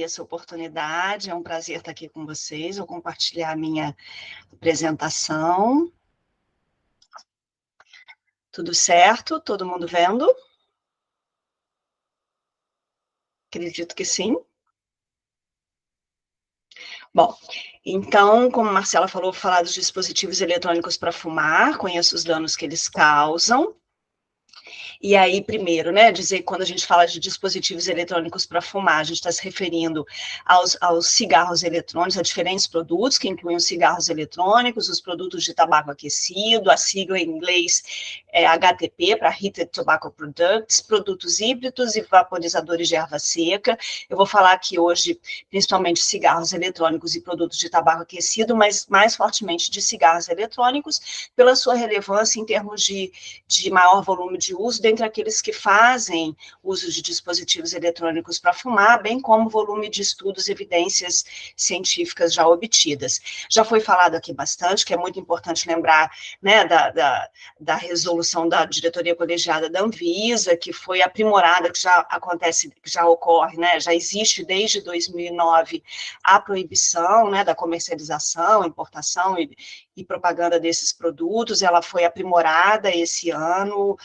agradeço a oportunidade, é um prazer estar aqui com vocês, vou compartilhar a minha apresentação. Tudo certo? Todo mundo vendo? Acredito que sim. Bom, então, como a Marcela falou, vou falar dos dispositivos eletrônicos para fumar, conheço os danos que eles causam. E aí, primeiro, né, dizer que quando a gente fala de dispositivos eletrônicos para fumar, a gente está se referindo aos cigarros eletrônicos, a diferentes produtos, que incluem os cigarros eletrônicos, os produtos de tabaco aquecido, a sigla em inglês é HTP, para Heated Tobacco Products, produtos híbridos e vaporizadores de erva seca. Eu vou falar aqui hoje, principalmente, cigarros eletrônicos e produtos de tabaco aquecido, mas mais fortemente de cigarros eletrônicos, pela sua relevância em termos de maior volume de uso, dentre aqueles que fazem uso de dispositivos eletrônicos para fumar, bem como volume de estudos e evidências científicas já obtidas. Já foi falado aqui bastante, que é muito importante lembrar, né, da resolução da diretoria colegiada da Anvisa, que foi aprimorada, que já acontece, que já ocorre, né, já existe desde 2009 a proibição, né, da comercialização, importação e propaganda desses produtos. Ela foi aprimorada esse ano,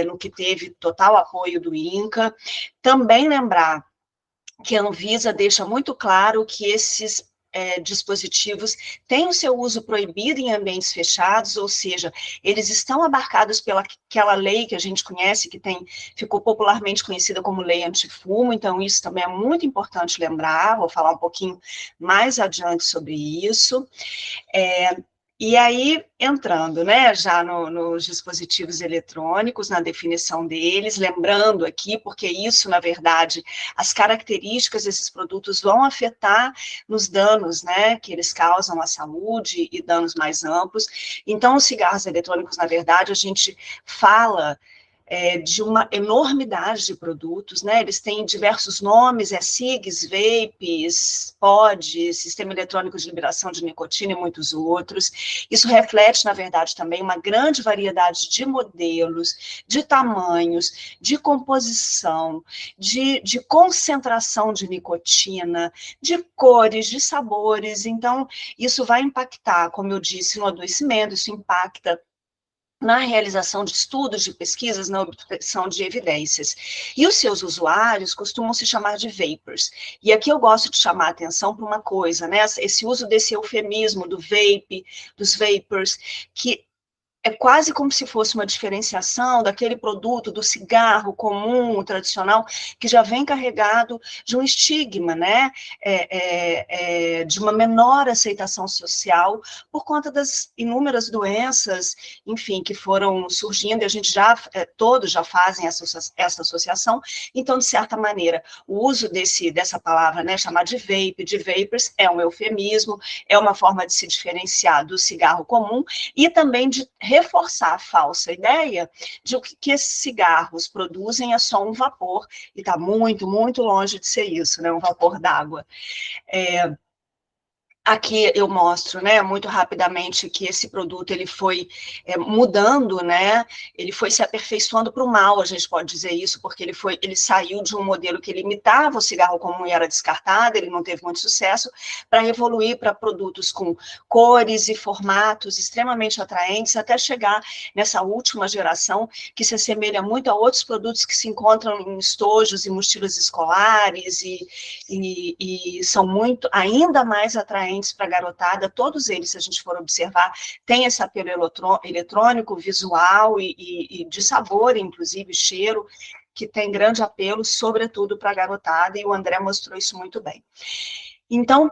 no que teve total apoio do INCA. Também lembrar que a Anvisa deixa muito claro que esses dispositivos têm o seu uso proibido em ambientes fechados, ou seja, eles estão abarcados pelaquela lei que a gente conhece, que ficou popularmente conhecida como lei antifumo, então isso também é muito importante lembrar, vou falar um pouquinho mais adiante sobre isso. E aí, entrando, né, já nos dispositivos eletrônicos, na definição deles, lembrando aqui, porque isso, na verdade, as características desses produtos vão afetar nos danos, né, que eles causam à saúde e danos mais amplos. Então, os cigarros eletrônicos, na verdade, a gente fala de uma enormidade de produtos, né? Eles têm diversos nomes, CIGs, vapes, pods, sistema eletrônico de liberação de nicotina e muitos outros. Isso reflete, na verdade, também uma grande variedade de modelos, de tamanhos, de composição, de concentração de nicotina, de cores, de sabores. Então, isso vai impactar, como eu disse, no adoecimento, isso impacta na realização de estudos, de pesquisas, na obtenção de evidências. E os seus usuários costumam se chamar de vapers. E aqui eu gosto de chamar a atenção para uma coisa, né? Esse uso desse eufemismo do vape, dos vapers, que é quase como se fosse uma diferenciação daquele produto, do cigarro comum, tradicional, que já vem carregado de um estigma, né, de uma menor aceitação social, por conta das inúmeras doenças, enfim, que foram surgindo, e a gente todos já fazem essa associação. Então, de certa maneira, o uso dessa palavra, né, chamar de vape, de vapers, é um eufemismo, é uma forma de se diferenciar do cigarro comum, e também de reforçar a falsa ideia de que esses cigarros produzem é só um vapor, e está muito, muito longe de ser isso, né, um vapor d'água. Aqui eu mostro, né, muito rapidamente que esse produto ele foi mudando, né, ele foi se aperfeiçoando para o mal, a gente pode dizer isso, porque ele saiu de um modelo que limitava o cigarro comum e era descartado, ele não teve muito sucesso, para evoluir para produtos com cores e formatos extremamente atraentes, até chegar nessa última geração, que se assemelha muito a outros produtos que se encontram em estojos e mochilas escolares, e são muito, ainda mais atraentes para a garotada. Todos eles, se a gente for observar, têm esse apelo eletrônico, visual e de sabor, inclusive cheiro, que tem grande apelo, sobretudo para a garotada, e o André mostrou isso muito bem. Então,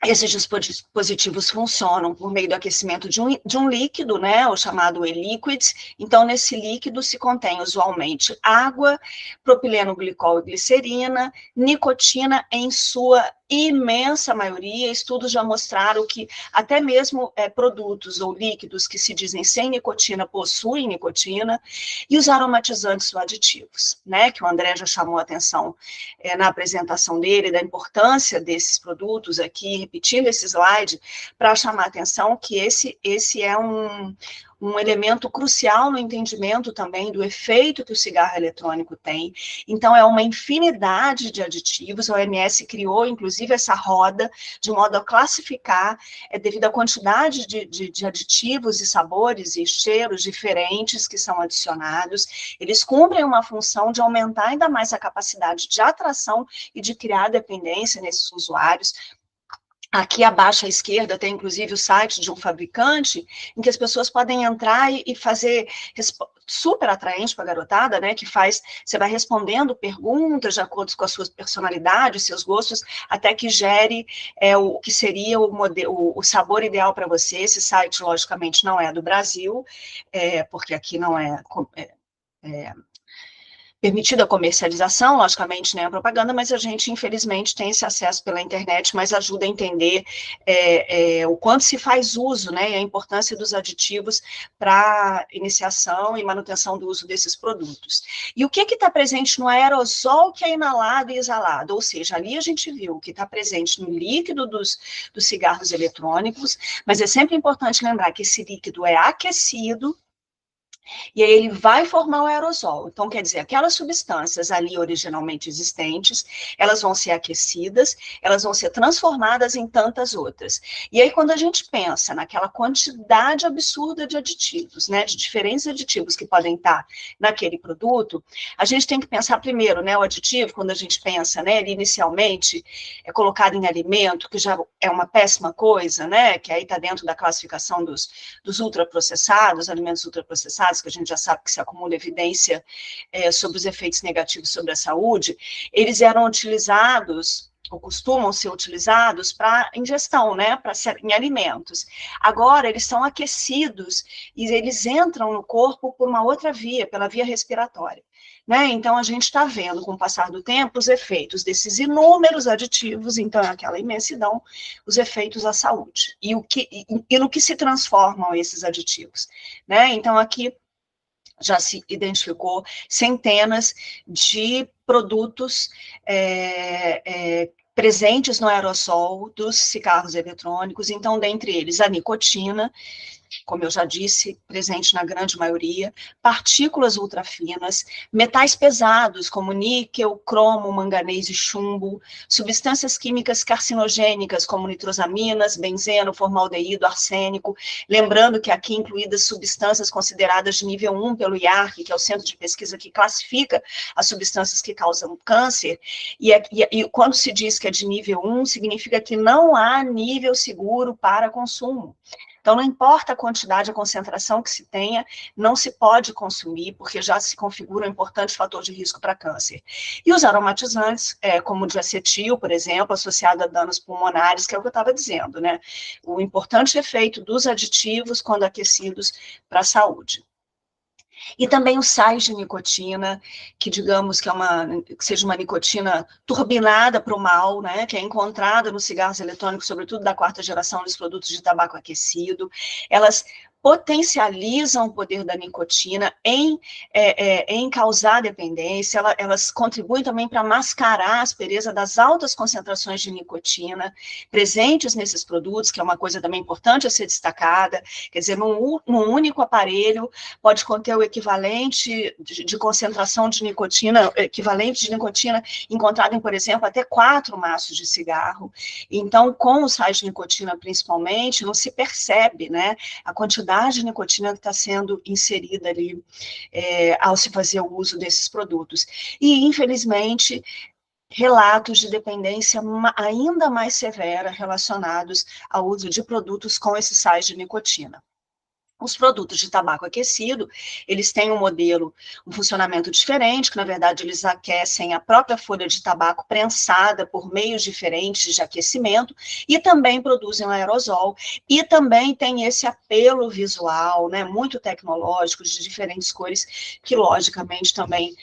esses dispositivos funcionam por meio do aquecimento de um líquido, né, o chamado e-liquid. Então, nesse líquido se contém usualmente água, propileno glicol e glicerina, nicotina em sua imensa maioria. Estudos já mostraram que até mesmo produtos ou líquidos que se dizem sem nicotina possuem nicotina, e os aromatizantes ou aditivos, né, que o André já chamou a atenção na apresentação dele, da importância desses produtos aqui, repetindo esse slide, para chamar a atenção que esse é um elemento crucial no entendimento também do efeito que o cigarro eletrônico tem. Então, é uma infinidade de aditivos, a OMS criou, inclusive, essa roda, de modo a classificar, devido à quantidade de aditivos e sabores e cheiros diferentes que são adicionados. Eles cumprem uma função de aumentar ainda mais a capacidade de atração e de criar dependência nesses usuários. Aqui abaixo à esquerda tem, inclusive, o site de um fabricante, em que as pessoas podem entrar e fazer, super atraente para a garotada, né, que faz, você vai respondendo perguntas de acordo com a sua personalidade, seus gostos, até que gere o que seria o sabor ideal para você. Esse site, logicamente, não é do Brasil, porque aqui não é permitida a comercialização, logicamente, nem a propaganda, mas a gente, infelizmente, tem esse acesso pela internet, mas ajuda a entender o quanto se faz uso, né, e a importância dos aditivos para iniciação e manutenção do uso desses produtos. E o que está presente no aerosol que é inalado e exalado? Ou seja, ali a gente viu o que está presente no líquido dos cigarros eletrônicos, mas é sempre importante lembrar que esse líquido é aquecido, e aí ele vai formar o aerosol. Então, quer dizer, aquelas substâncias ali originalmente existentes, elas vão ser aquecidas, elas vão ser transformadas em tantas outras. E aí, quando a gente pensa naquela quantidade absurda de aditivos, né, de diferentes aditivos que podem estar naquele produto, a gente tem que pensar primeiro, né, o aditivo, quando a gente pensa, né, ele inicialmente é colocado em alimento, que já é uma péssima coisa, né, que aí está dentro da classificação dos ultraprocessados, alimentos ultraprocessados, que a gente já sabe que se acumula evidência sobre os efeitos negativos sobre a saúde, eles eram utilizados, ou costumam ser utilizados para ingestão, né, em alimentos. Agora, eles são aquecidos e eles entram no corpo por uma outra via, pela via respiratória. Né? Então, a gente está vendo, com o passar do tempo, os efeitos desses inúmeros aditivos, então, é aquela imensidão, os efeitos à saúde. E no que se transformam esses aditivos. Né? Então, aqui já se identificou centenas de produtos presentes no aerossol dos cigarros eletrônicos, então, dentre eles, a nicotina, como eu já disse, presente na grande maioria, partículas ultrafinas, metais pesados, como níquel, cromo, manganês e chumbo, substâncias químicas carcinogênicas, como nitrosaminas, benzeno, formaldeído, arsênico, lembrando que aqui incluídas substâncias consideradas de nível 1 pelo IARC, que é o centro de pesquisa que classifica as substâncias que causam câncer, e quando se diz que é de nível 1, significa que não há nível seguro para consumo. Então, não importa a quantidade, a concentração que se tenha, não se pode consumir, porque já se configura um importante fator de risco para câncer. E os aromatizantes, como o diacetil, por exemplo, associado a danos pulmonares, que é o que eu estava dizendo, né? O importante efeito dos aditivos quando aquecidos para a saúde. E também os sais de nicotina, que digamos que seja uma nicotina turbinada para o mal, né, que é encontrada nos cigarros eletrônicos, sobretudo da quarta geração dos produtos de tabaco aquecido, elas potencializam o poder da nicotina em causar dependência, elas contribuem também para mascarar a aspereza das altas concentrações de nicotina presentes nesses produtos, que é uma coisa também importante a ser destacada, quer dizer, num único aparelho pode conter o equivalente de concentração de nicotina, equivalente de nicotina encontrado em, por exemplo, até 4 maços de cigarro. Então, com os sais de nicotina, principalmente, não se percebe, né, a quantidade de nicotina que está sendo inserida ali ao se fazer o uso desses produtos. E, infelizmente, relatos de dependência ainda mais severa relacionados ao uso de produtos com esses sais de nicotina. Os produtos de tabaco aquecido, eles têm um funcionamento diferente, que na verdade eles aquecem a própria folha de tabaco prensada por meios diferentes de aquecimento, e também produzem um aerosol, e também tem esse apelo visual, né, muito tecnológico, de diferentes cores, que logicamente também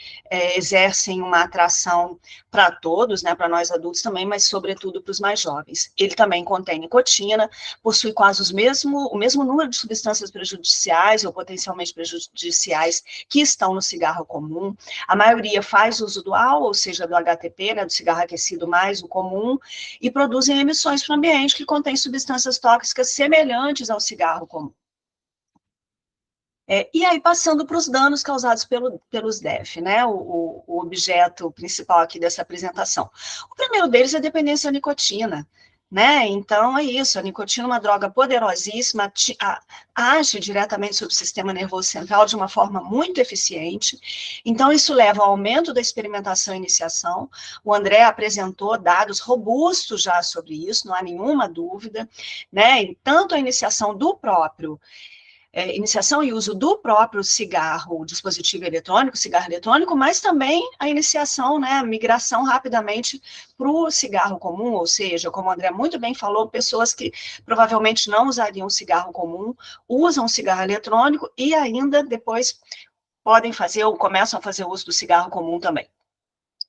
exercem uma atração para todos, né, para nós adultos também, mas sobretudo para os mais jovens. Ele também contém nicotina, possui quase o mesmo número de substâncias prejudiciais ou potencialmente prejudiciais que estão no cigarro comum. A maioria faz uso dual, ou seja, do HTP, né, do cigarro aquecido mais o comum, e produzem emissões para o ambiente que contêm substâncias tóxicas semelhantes ao cigarro comum. E aí, passando para os danos causados pelos DEF, né, o objeto principal aqui dessa apresentação. O primeiro deles é a dependência à nicotina, né, então é isso, a nicotina é uma droga poderosíssima, age diretamente sobre o sistema nervoso central de uma forma muito eficiente, então isso leva ao aumento da experimentação e iniciação. O André apresentou dados robustos já sobre isso, não há nenhuma dúvida, né, e tanto a iniciação do próprio iniciação e uso do próprio cigarro, dispositivo eletrônico, cigarro eletrônico, mas também a iniciação, né, a migração rapidamente para o cigarro comum, ou seja, como o André muito bem falou, pessoas que provavelmente não usariam cigarro comum, usam cigarro eletrônico e ainda depois podem fazer ou começam a fazer uso do cigarro comum também.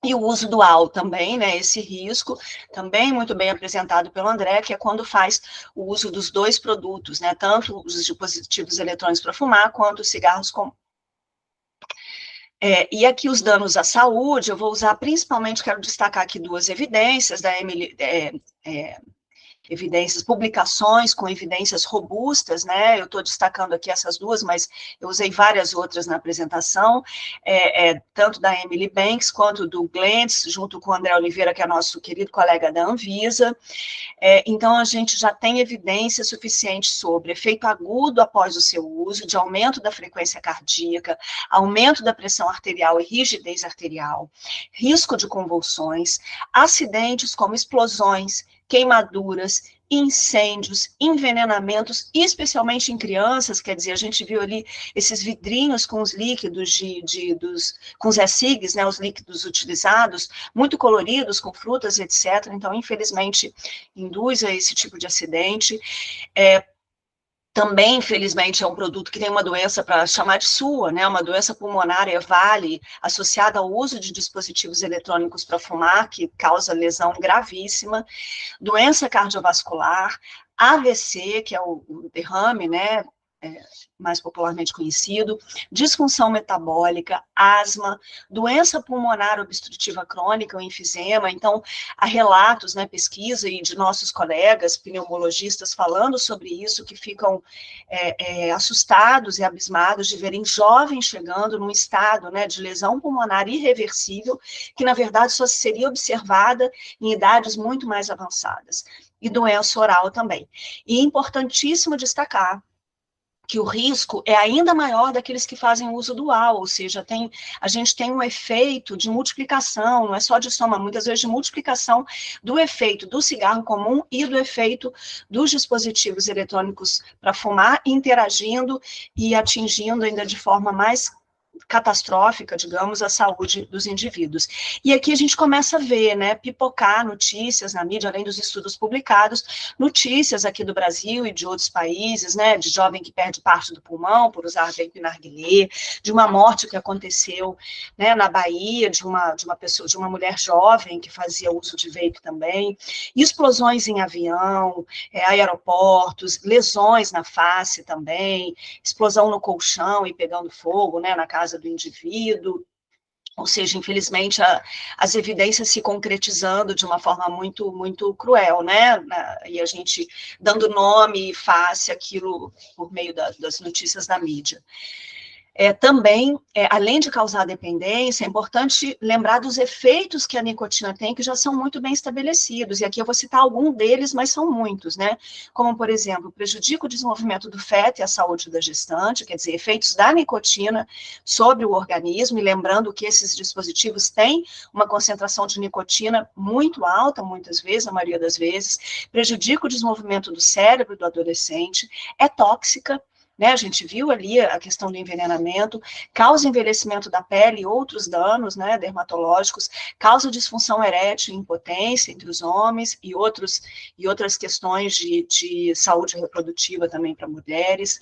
E o uso dual também, né, esse risco, também muito bem apresentado pelo André, que é quando faz o uso dos dois produtos, né, tanto os dispositivos eletrônicos para fumar, quanto os cigarros comuns. E aqui os danos à saúde, eu vou usar principalmente, quero destacar aqui duas evidências, da Emily, evidências, publicações com evidências robustas, né, eu estou destacando aqui essas duas, mas eu usei várias outras na apresentação, tanto da Emily Banks, quanto do Glentz, junto com o André Oliveira, que é nosso querido colega da Anvisa. Então, a gente já tem evidência suficiente sobre efeito agudo após o seu uso, de aumento da frequência cardíaca, aumento da pressão arterial e rigidez arterial, risco de convulsões, acidentes como explosões, queimaduras, incêndios, envenenamentos, especialmente em crianças, quer dizer, a gente viu ali esses vidrinhos com os líquidos com os ESIGs, né, os líquidos utilizados, muito coloridos, com frutas, etc. Então, infelizmente, induz a esse tipo de acidente. Também, infelizmente, é um produto que tem uma doença para chamar de sua, né, uma doença pulmonar EVALI, associada ao uso de dispositivos eletrônicos para fumar, que causa lesão gravíssima, doença cardiovascular, AVC, que é o derrame, né, mais popularmente conhecido, disfunção metabólica, asma, doença pulmonar obstrutiva crônica, o enfisema. Então, há relatos, né, pesquisa e de nossos colegas pneumologistas falando sobre isso, que ficam assustados e abismados de verem jovens chegando num estado, né, de lesão pulmonar irreversível, que na verdade só seria observada em idades muito mais avançadas. E doença oral também. E importantíssimo destacar que o risco é ainda maior daqueles que fazem uso dual, ou seja, a gente tem um efeito de multiplicação, não é só de soma, muitas vezes de multiplicação do efeito do cigarro comum e do efeito dos dispositivos eletrônicos para fumar, interagindo e atingindo ainda de forma mais catastrófica, digamos, a saúde dos indivíduos. E aqui a gente começa a ver, né, pipocar notícias na mídia, além dos estudos publicados, notícias aqui do Brasil e de outros países, né, de jovem que perde parte do pulmão por usar vape narguilé, de uma morte que aconteceu, né, na Bahia, de uma pessoa, de uma mulher jovem que fazia uso de vape também, explosões em avião, aeroportos, lesões na face também, explosão no colchão e pegando fogo, né, na casa do indivíduo, ou seja, infelizmente, as evidências se concretizando de uma forma muito, muito cruel, né, e a gente dando nome e face àquilo por meio das notícias da mídia. Também, além de causar dependência, é importante lembrar dos efeitos que a nicotina tem, que já são muito bem estabelecidos, e aqui eu vou citar algum deles, mas são muitos, né, como, por exemplo, prejudica o desenvolvimento do feto e a saúde da gestante, quer dizer, efeitos da nicotina sobre o organismo, e lembrando que esses dispositivos têm uma concentração de nicotina muito alta, muitas vezes, a maioria das vezes, prejudica o desenvolvimento do cérebro do adolescente, é tóxica, né, a gente viu ali a questão do envenenamento, causa envelhecimento da pele e outros danos, né, dermatológicos, causa disfunção erétil e impotência entre os homens e outras questões de saúde reprodutiva também para mulheres.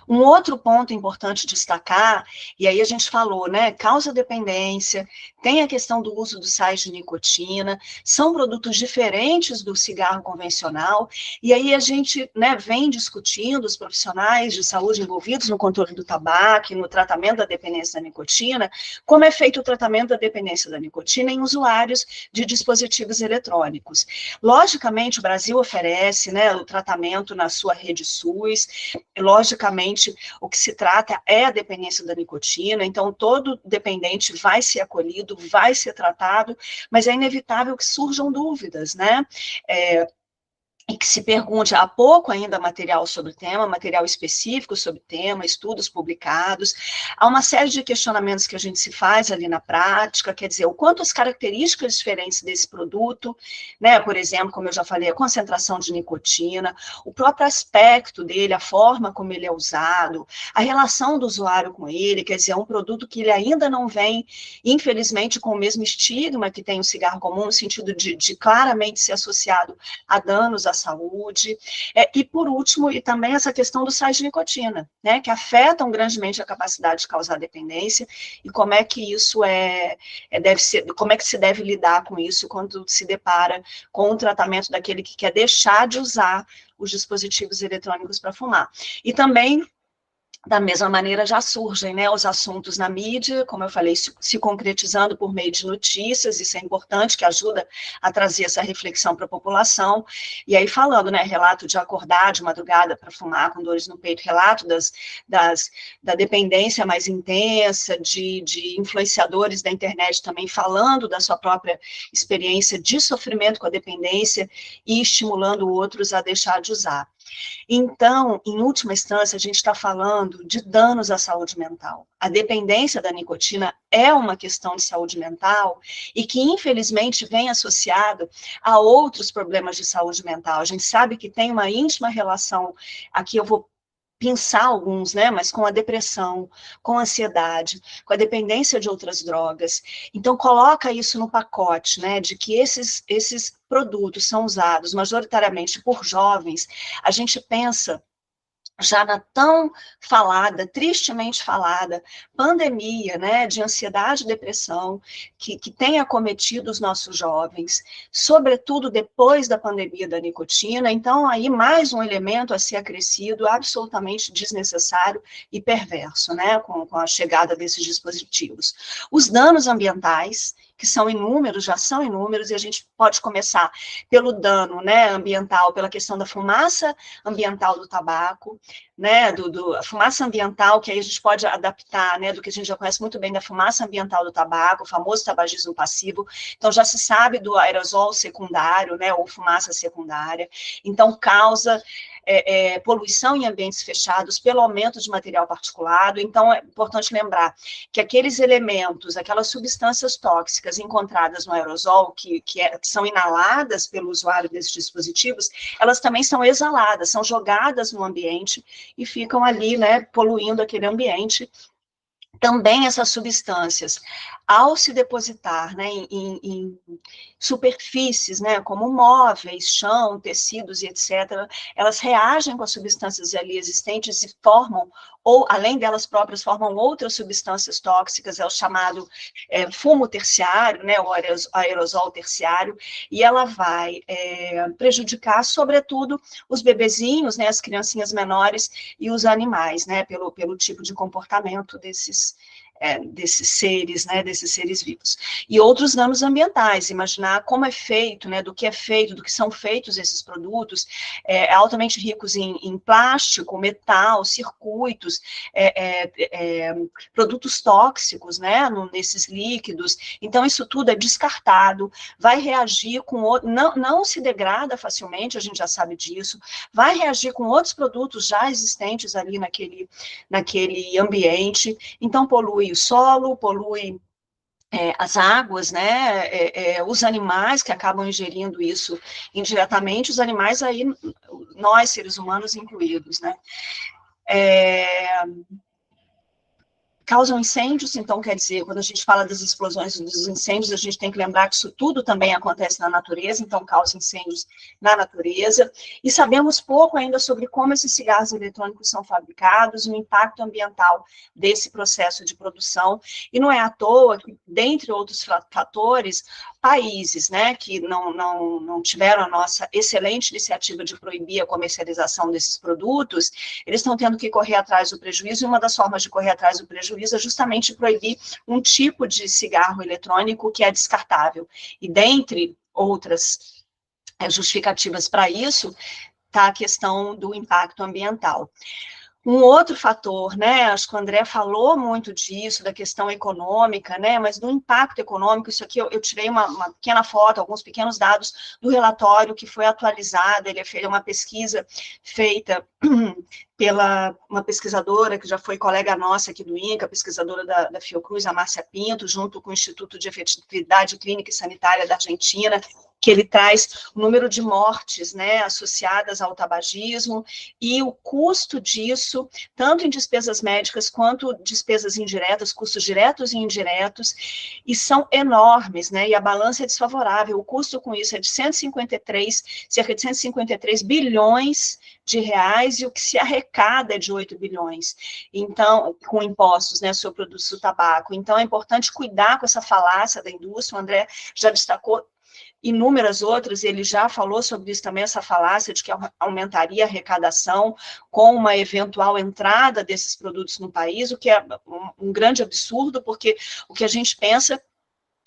Um outro ponto importante destacar, e aí a gente falou, né, causa dependência, tem a questão do uso dos sais de nicotina, são produtos diferentes do cigarro convencional, e aí a gente, né, vem discutindo, os profissionais de saúde envolvidos no controle do tabaco e no tratamento da dependência da nicotina, como é feito o tratamento da dependência da nicotina em usuários de dispositivos eletrônicos. Logicamente, o Brasil oferece, né, o tratamento na sua rede SUS, logicamente, o que se trata é a dependência da nicotina, então todo dependente vai ser acolhido, vai ser tratado, mas é inevitável que surjam dúvidas, né? E que se pergunte, há pouco ainda material sobre o tema, material específico sobre o tema, estudos publicados, há uma série de questionamentos que a gente se faz ali na prática, quer dizer, o quanto as características diferentes desse produto, né, por exemplo, como eu já falei, a concentração de nicotina, o próprio aspecto dele, a forma como ele é usado, a relação do usuário com ele, quer dizer, é um produto que ele ainda não vem, infelizmente, com o mesmo estigma que tem o cigarro comum, no sentido de claramente ser associado a danos à saúde, e por último, e também essa questão dos sais de nicotina, né, que afetam grandemente a capacidade de causar dependência, e como é que isso deve ser, como é que se deve lidar com isso quando se depara com o tratamento daquele que quer deixar de usar os dispositivos eletrônicos para fumar. E também, da mesma maneira, já surgem, né, os assuntos na mídia, como eu falei, se concretizando por meio de notícias, isso é importante, que ajuda a trazer essa reflexão para a população, e aí falando, né, relato de acordar de madrugada para fumar com dores no peito, relato da dependência mais intensa, de influenciadores da internet também falando da sua própria experiência de sofrimento com a dependência e estimulando outros a deixar de usar. Então, em última instância, a gente está falando de danos à saúde mental. A dependência da nicotina é uma questão de saúde mental e que, infelizmente, vem associado a outros problemas de saúde mental. A gente sabe que tem uma íntima relação, aqui eu vou pensar alguns, né, mas com a depressão, com a ansiedade, com a dependência de outras drogas. Então, coloca isso no pacote, né, de que esses produtos são usados majoritariamente por jovens, a gente pensa já na tão falada, tristemente falada, pandemia, né, de ansiedade e depressão, que tem acometido os nossos jovens, sobretudo depois da pandemia da nicotina. Então, aí mais um elemento a ser acrescido, absolutamente desnecessário e perverso, né, com a chegada desses dispositivos. Os danos ambientais, que são inúmeros, já são inúmeros, e a gente pode começar pelo dano, né, ambiental, pela questão da fumaça ambiental do tabaco, né, a fumaça ambiental, que aí a gente pode adaptar, né, do que a gente já conhece muito bem da fumaça ambiental do tabaco, o famoso tabagismo passivo. Então, já se sabe do aerosol secundário, né, ou fumaça secundária. Então, causa poluição em ambientes fechados pelo aumento de material particulado. Então, é importante lembrar que aqueles elementos, aquelas substâncias tóxicas encontradas no aerosol, que são inaladas pelo usuário desses dispositivos, elas também são exaladas, são jogadas no ambiente e ficam ali, né, poluindo aquele ambiente. Também essas substâncias, ao se depositar, né, em superfícies, né, como móveis, chão, tecidos e etc., elas reagem com as substâncias ali existentes e formam, ou além delas próprias, formam outras substâncias tóxicas, é o chamado fumo terciário, né, o aerosol terciário, e ela vai prejudicar, sobretudo, os bebezinhos, né, as criancinhas menores e os animais, né, pelo tipo de comportamento desses seres, né, desses seres vivos. E outros danos ambientais, imaginar como é feito, né, do que são feitos esses produtos, altamente ricos em plástico, metal, circuitos, produtos tóxicos, né, nesses líquidos. Então, isso tudo é descartado, vai reagir com outro, não se degrada facilmente, a gente já sabe disso, vai reagir com outros produtos já existentes ali naquele ambiente, então polui o solo, polui as águas, né, os animais que acabam ingerindo isso indiretamente, os animais aí, nós, seres humanos incluídos, né. Causam incêndios, então, quer dizer, quando a gente fala das explosões dos incêndios, a gente tem que lembrar que isso tudo também acontece na natureza, então causa incêndios na natureza, e sabemos pouco ainda sobre como esses cigarros eletrônicos são fabricados, o impacto ambiental desse processo de produção, e não é à toa que, dentre outros fatores, países, né, que não tiveram a nossa excelente iniciativa de proibir a comercialização desses produtos, eles estão tendo que correr atrás do prejuízo, e uma das formas de correr atrás do prejuízo é justamente proibir um tipo de cigarro eletrônico que é descartável. E dentre outras justificativas para isso, está a questão do impacto ambiental. Um outro fator, né, acho que o André falou muito disso, da questão econômica, né, mas do impacto econômico, isso aqui eu tirei uma pequena foto, alguns pequenos dados do relatório que foi atualizado, ele fez uma pesquisa feita pela uma pesquisadora que já foi colega nossa aqui do INCA, pesquisadora da Fiocruz, a Márcia Pinto, junto com o Instituto de Efetividade Clínica e Sanitária da Argentina, que ele traz o número de mortes, né, associadas ao tabagismo e o custo disso, tanto em despesas médicas quanto despesas indiretas, custos diretos e indiretos, e são enormes, né, e a balança é desfavorável. O custo com isso é de cerca de 153 bilhões de reais, e o que se arrecada é de 8 bilhões, então, com impostos, né, sobre o produto do tabaco. Então, é importante cuidar com essa falácia da indústria, o André já destacou inúmeras outras, ele já falou sobre isso também, essa falácia de que aumentaria a arrecadação com uma eventual entrada desses produtos no país, o que é um grande absurdo, porque o que a gente pensa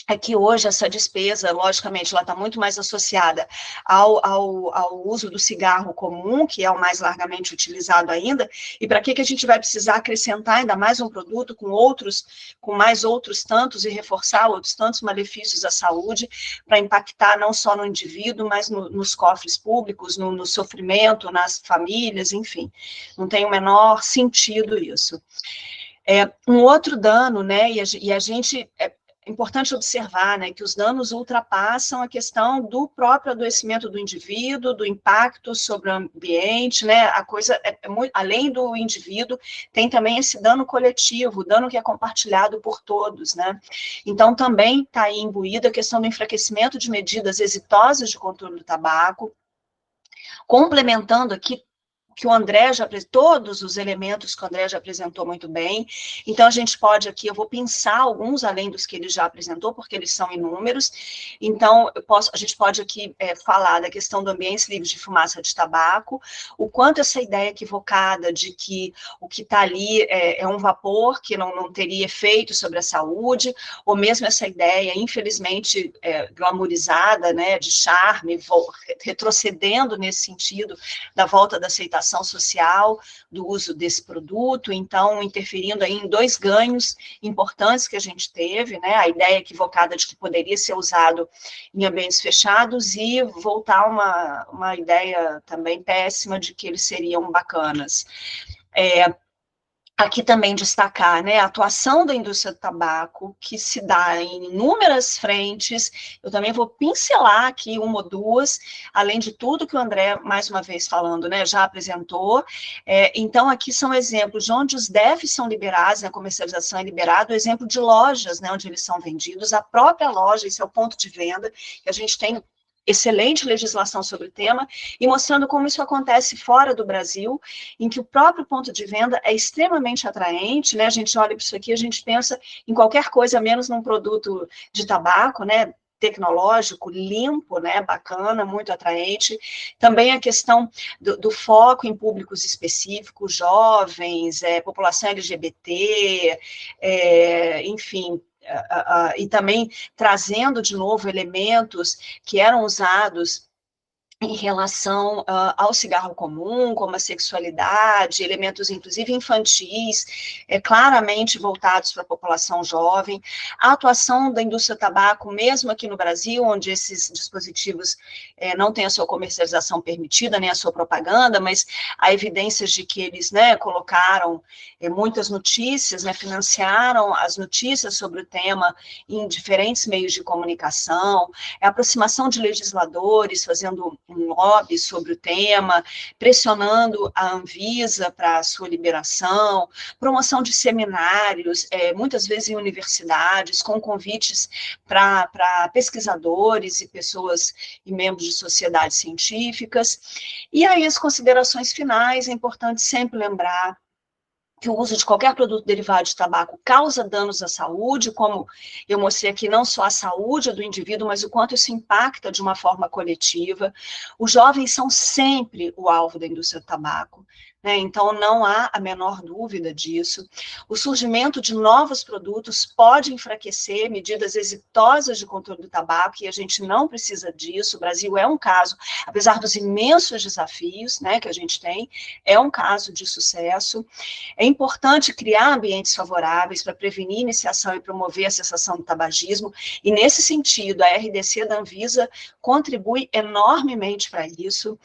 é que hoje essa despesa, logicamente, ela está muito mais associada ao uso do cigarro comum, que é o mais largamente utilizado ainda, e para que a gente vai precisar acrescentar ainda mais um produto com mais outros tantos, e reforçar outros tantos malefícios à saúde, para impactar não só no indivíduo, mas nos cofres públicos, no sofrimento, nas famílias, enfim, não tem o menor sentido isso. Um outro dano, né, e a gente... É importante observar, né, que os danos ultrapassam a questão do próprio adoecimento do indivíduo, do impacto sobre o ambiente, né, a coisa é muito, além do indivíduo, tem também esse dano coletivo, o dano que é compartilhado por todos, né, então também está aí imbuída a questão do enfraquecimento de medidas exitosas de controle do tabaco, complementando aqui que o André já apresentou, todos os elementos que o André já apresentou muito bem, então a gente pode aqui, eu vou pensar alguns além dos que ele já apresentou, porque eles são inúmeros, então a gente pode aqui falar da questão do ambiente livre de fumaça de tabaco, o quanto essa ideia equivocada de que o que está ali é um vapor que não teria efeito sobre a saúde, ou mesmo essa ideia, infelizmente, glamourizada, né, de charme, retrocedendo nesse sentido da volta da aceitação social do uso desse produto, então interferindo aí em dois ganhos importantes que a gente teve, né, a ideia equivocada de que poderia ser usado em ambientes fechados e voltar uma ideia também péssima de que eles seriam bacanas. Aqui também destacar, né, a atuação da indústria do tabaco, que se dá em inúmeras frentes, eu também vou pincelar aqui uma ou duas, além de tudo que o André, mais uma vez falando, né, já apresentou, então aqui são exemplos de onde os DEFs são liberados, né, a comercialização é liberada, o exemplo de lojas, né, onde eles são vendidos, a própria loja, esse é o ponto de venda, que a gente tem excelente legislação sobre o tema, e mostrando como isso acontece fora do Brasil, em que o próprio ponto de venda é extremamente atraente, né, a gente olha para isso aqui, a gente pensa em qualquer coisa, menos num produto de tabaco, né, tecnológico, limpo, né, bacana, muito atraente. Também a questão do foco em públicos específicos, jovens, população LGBT, enfim, e também trazendo de novo elementos que eram usados em relação ao cigarro comum, como a sexualidade, elementos inclusive infantis, claramente voltados para a população jovem, a atuação da indústria do tabaco, mesmo aqui no Brasil, onde esses dispositivos não têm a sua comercialização permitida, nem a sua propaganda, mas há evidências de que eles, né, colocaram muitas notícias, né, financiaram as notícias sobre o tema em diferentes meios de comunicação, a aproximação de legisladores, fazendo um lobby sobre o tema, pressionando a Anvisa para a sua liberação, promoção de seminários, muitas vezes em universidades, com convites para pesquisadores e pessoas e membros de sociedades científicas. E aí as considerações finais, é importante sempre lembrar que o uso de qualquer produto derivado de tabaco causa danos à saúde, como eu mostrei aqui, não só a saúde do indivíduo, mas o quanto isso impacta de uma forma coletiva. Os jovens são sempre o alvo da indústria do tabaco, né? Então, não há a menor dúvida disso. O surgimento de novos produtos pode enfraquecer medidas exitosas de controle do tabaco, e a gente não precisa disso. O Brasil é um caso, apesar dos imensos desafios, né, que a gente tem, é um caso de sucesso. É importante criar ambientes favoráveis para prevenir iniciação e promover a cessação do tabagismo, e nesse sentido, a RDC da Anvisa contribui enormemente para isso.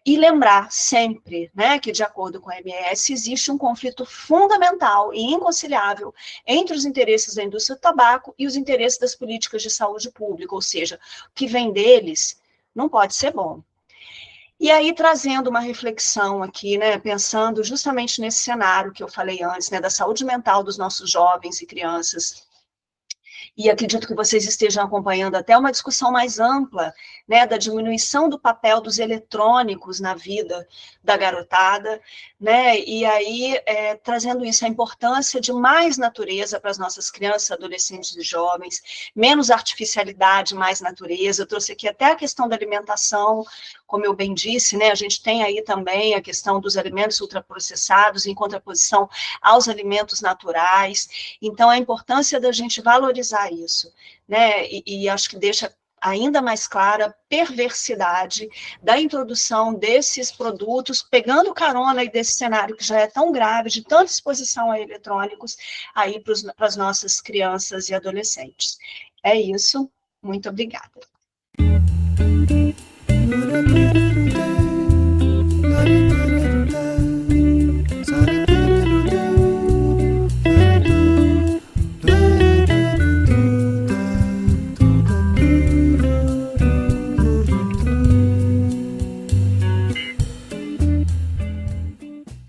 E lembrar sempre, né, que de acordo com a OMS, existe um conflito fundamental e inconciliável entre os interesses da indústria do tabaco e os interesses das políticas de saúde pública, ou seja, o que vem deles não pode ser bom. E aí, trazendo uma reflexão aqui, né, pensando justamente nesse cenário que eu falei antes, né, da saúde mental dos nossos jovens e crianças, e acredito que vocês estejam acompanhando até uma discussão mais ampla, né, da diminuição do papel dos eletrônicos na vida da garotada, né, e aí trazendo isso, a importância de mais natureza para as nossas crianças, adolescentes e jovens, menos artificialidade, mais natureza. Eu trouxe aqui até a questão da alimentação, como eu bem disse, né, a gente tem aí também a questão dos alimentos ultraprocessados em contraposição aos alimentos naturais. Então, a importância da gente valorizar isso, né, e acho que deixa ainda mais clara a perversidade da introdução desses produtos, pegando carona aí desse cenário que já é tão grave, de tanta exposição a eletrônicos, aí para as nossas crianças e adolescentes. É isso, muito obrigada.